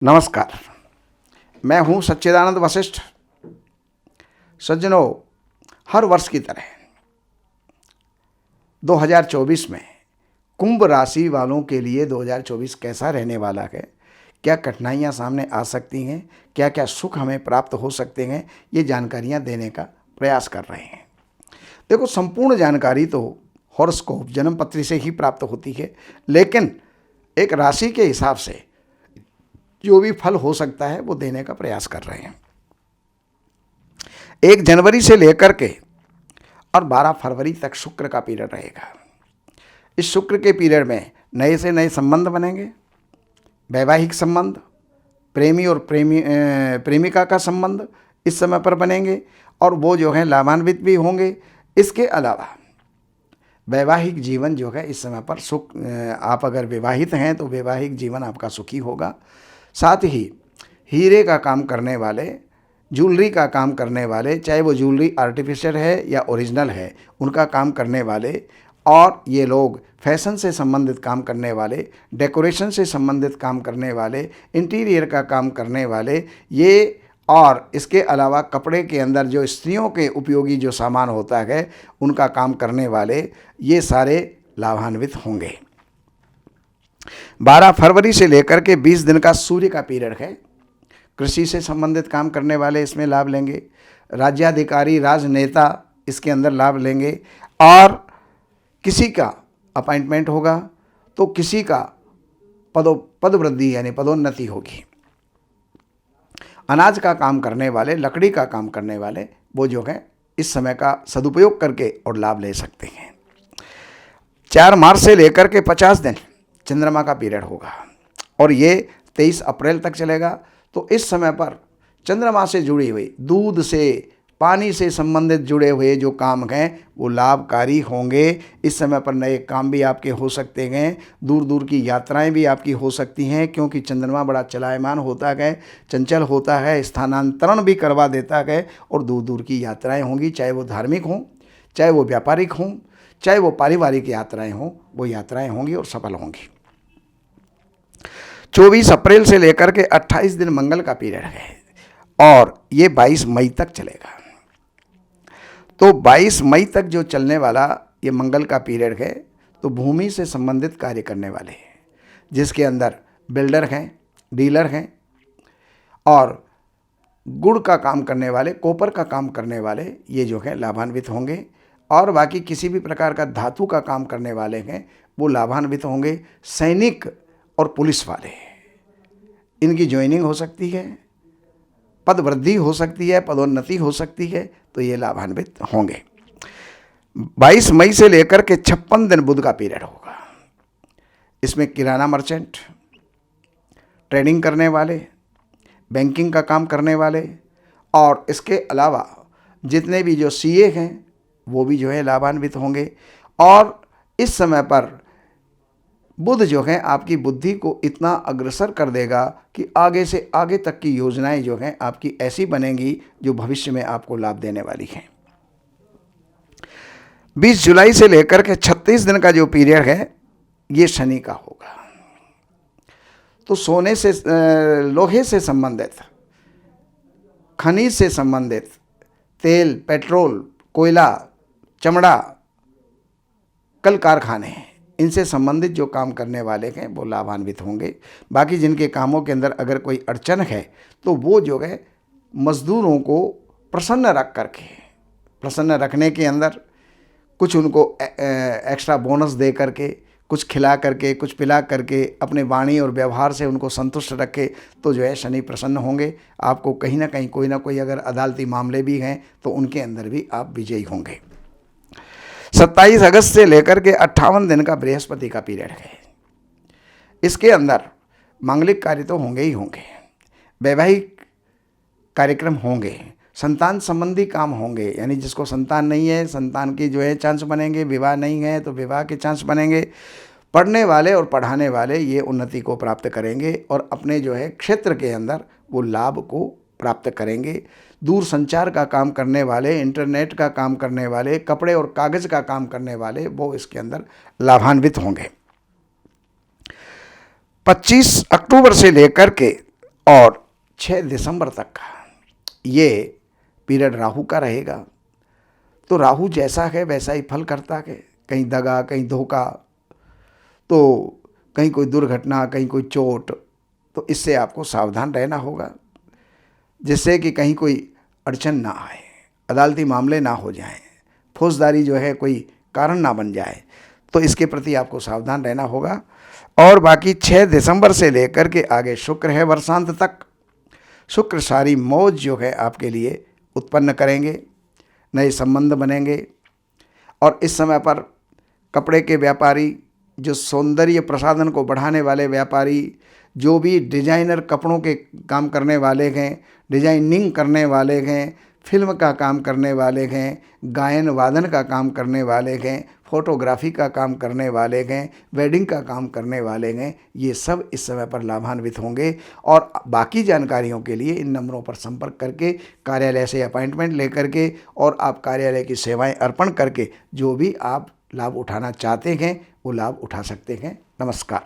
नमस्कार। मैं हूं सच्चिदानंद वशिष्ठ। सज्जनों, हर वर्ष की तरह 2024 में कुंभ राशि वालों के लिए 2024 कैसा रहने वाला है, क्या कठिनाइयां सामने आ सकती हैं, क्या क्या सुख हमें प्राप्त हो सकते हैं, ये जानकारियां देने का प्रयास कर रहे हैं। देखो, संपूर्ण जानकारी तो हॉरोस्कोप जन्म पत्री से ही प्राप्त होती है, लेकिन एक राशि के हिसाब से जो भी फल हो सकता है वो देने का प्रयास कर रहे हैं। 1 जनवरी से लेकर के और 12 फरवरी तक शुक्र का पीरियड रहेगा। इस शुक्र के पीरियड में नए से नए संबंध बनेंगे, वैवाहिक संबंध, प्रेमी और प्रेमिका का संबंध इस समय पर बनेंगे और वो जो है लाभान्वित भी होंगे। इसके अलावा वैवाहिक जीवन जो है इस समय पर सुख, आप अगर विवाहित हैं तो वैवाहिक जीवन आपका सुखी होगा। साथ ही हीरे का काम करने वाले, ज्वेलरी का काम करने वाले, चाहे वो ज्वेलरी आर्टिफिशियल है या ओरिजिनल है, उनका काम करने वाले, और ये लोग फैशन से संबंधित काम करने वाले, डेकोरेशन से संबंधित काम करने वाले, इंटीरियर का काम करने वाले, ये और इसके अलावा कपड़े के अंदर जो स्त्रियों के उपयोगी जो सामान होता है उनका काम करने वाले, ये सारे लाभान्वित होंगे। 12 फरवरी से लेकर के 20 दिन का सूर्य का पीरियड है। कृषि से संबंधित काम करने वाले इसमें लाभ लेंगे, राज्याधिकारी, राजनेता इसके अंदर लाभ लेंगे, और किसी का अपॉइंटमेंट होगा तो किसी का पदवृद्धि यानी पदोन्नति होगी। अनाज का काम करने वाले, लकड़ी का काम करने वाले, वो जो है इस समय का सदुपयोग करके और लाभ ले सकते हैं। 4 मार्च से लेकर के 50 दिन चंद्रमा का पीरियड होगा और ये 23 अप्रैल तक चलेगा। तो इस समय पर चंद्रमा से जुड़ी हुई, दूध से, पानी से संबंधित जुड़े हुए जो काम हैं वो लाभकारी होंगे। इस समय पर नए काम भी आपके हो सकते हैं, दूर दूर की यात्राएं भी आपकी हो सकती हैं, क्योंकि चंद्रमा बड़ा चलायमान होता है, चंचल होता है, स्थानांतरण भी करवा देता है, और दूर दूर की यात्राएं होंगी, चाहे वो धार्मिक हों, चाहे वो व्यापारिक हों, चाहे वो पारिवारिक यात्राएं हों, वो यात्राएं होंगी और सफल होंगी। 24 अप्रैल से लेकर के 28 दिन मंगल का पीरियड है और ये 22 मई तक चलेगा। तो 22 मई तक जो चलने वाला ये मंगल का पीरियड है, तो भूमि से संबंधित कार्य करने वाले हैं, जिसके अंदर बिल्डर हैं, डीलर हैं, और गुड़ का काम करने वाले, कॉपर का काम करने वाले, ये जो है लाभान्वित होंगे। और बाकी किसी भी प्रकार का धातु का काम करने वाले हैं वो लाभान्वित होंगे। सैनिक और पुलिस वाले, इनकी ज्वाइनिंग हो सकती है, पद वृद्धि हो सकती है, पदोन्नति हो सकती है, तो ये लाभान्वित होंगे। 22 मई से लेकर के 56 दिन बुध का पीरियड होगा। इसमें किराना मर्चेंट, ट्रेडिंग करने वाले, बैंकिंग का काम करने वाले, और इसके अलावा जितने भी जो सीए हैं वो भी जो है लाभान्वित होंगे। और इस समय पर बुध जो है आपकी बुद्धि को इतना अग्रसर कर देगा कि आगे से आगे तक की योजनाएं जो हैं आपकी ऐसी बनेंगी जो भविष्य में आपको लाभ देने वाली हैं। 20 जुलाई से लेकर के 36 दिन का जो पीरियड है ये शनि का होगा। तो सोने से, लोहे से संबंधित, खनिज से संबंधित, तेल, पेट्रोल, कोयला, चमड़ा, कल कारखाने, इनसे संबंधित जो काम करने वाले हैं वो लाभान्वित होंगे। बाकी जिनके कामों के अंदर अगर कोई अड़चन है तो वो जो है मजदूरों को प्रसन्न रख करके, प्रसन्न रखने के अंदर कुछ उनको एक्स्ट्रा बोनस दे करके, कुछ खिला करके, कुछ पिला करके, अपने वाणी और व्यवहार से उनको संतुष्ट रखे, तो जो है शनि प्रसन्न होंगे। आपको कहीं ना कहीं कोई ना कोई अगर अदालती मामले भी हैं तो उनके अंदर भी आप विजयी होंगे। 27 अगस्त से लेकर के 58 दिन का बृहस्पति का पीरियड है। इसके अंदर मांगलिक कार्य तो होंगे ही होंगे, वैवाहिक कार्यक्रम होंगे, संतान संबंधी काम होंगे, यानी जिसको संतान नहीं है, संतान की जो है चांस बनेंगे, विवाह नहीं है तो विवाह के चांस बनेंगे। पढ़ने वाले और पढ़ाने वाले ये उन्नति को प्राप्त करेंगे और अपने जो है क्षेत्र के अंदर वो लाभ को प्राप्त करेंगे। दूर संचार का काम करने वाले, इंटरनेट का काम करने वाले, कपड़े और कागज़ का काम करने वाले, वो इसके अंदर लाभान्वित होंगे। 25 अक्टूबर से लेकर के और 6 दिसंबर तक ये पीरियड राहु का रहेगा। तो राहु जैसा है वैसा ही फल करता है, कहीं दगा, कहीं धोखा, तो कहीं कोई दुर्घटना, कहीं कोई चोट। तो इससे आपको सावधान रहना होगा, जिससे कि कहीं कोई अड़चन ना आए, अदालती मामले ना हो जाएं, फौजदारी जो है कोई कारण ना बन जाए। तो इसके प्रति आपको सावधान रहना होगा। और बाकी 6 दिसंबर से लेकर के आगे शुक्र है वर्षांत तक। शुक्र सारी मौज जो है आपके लिए उत्पन्न करेंगे, नए संबंध बनेंगे। और इस समय पर कपड़े के व्यापारी, जो सौंदर्य प्रसाधन को बढ़ाने वाले व्यापारी, जो भी डिजाइनर कपड़ों के काम करने वाले हैं, डिजाइनिंग करने वाले हैं, फिल्म का काम करने वाले हैं, गायन वादन का काम करने वाले हैं, फोटोग्राफी का काम करने वाले हैं, वेडिंग का काम करने वाले हैं, ये सब इस समय पर लाभान्वित होंगे। और बाकी जानकारियों के लिए इन नंबरों पर संपर्क करके कार्यालय से अपॉइंटमेंट लेकर के और आप कार्यालय की सेवाएं अर्पण करके जो भी आप लाभ उठाना चाहते हैं वो लाभ उठा सकते हैं। नमस्कार।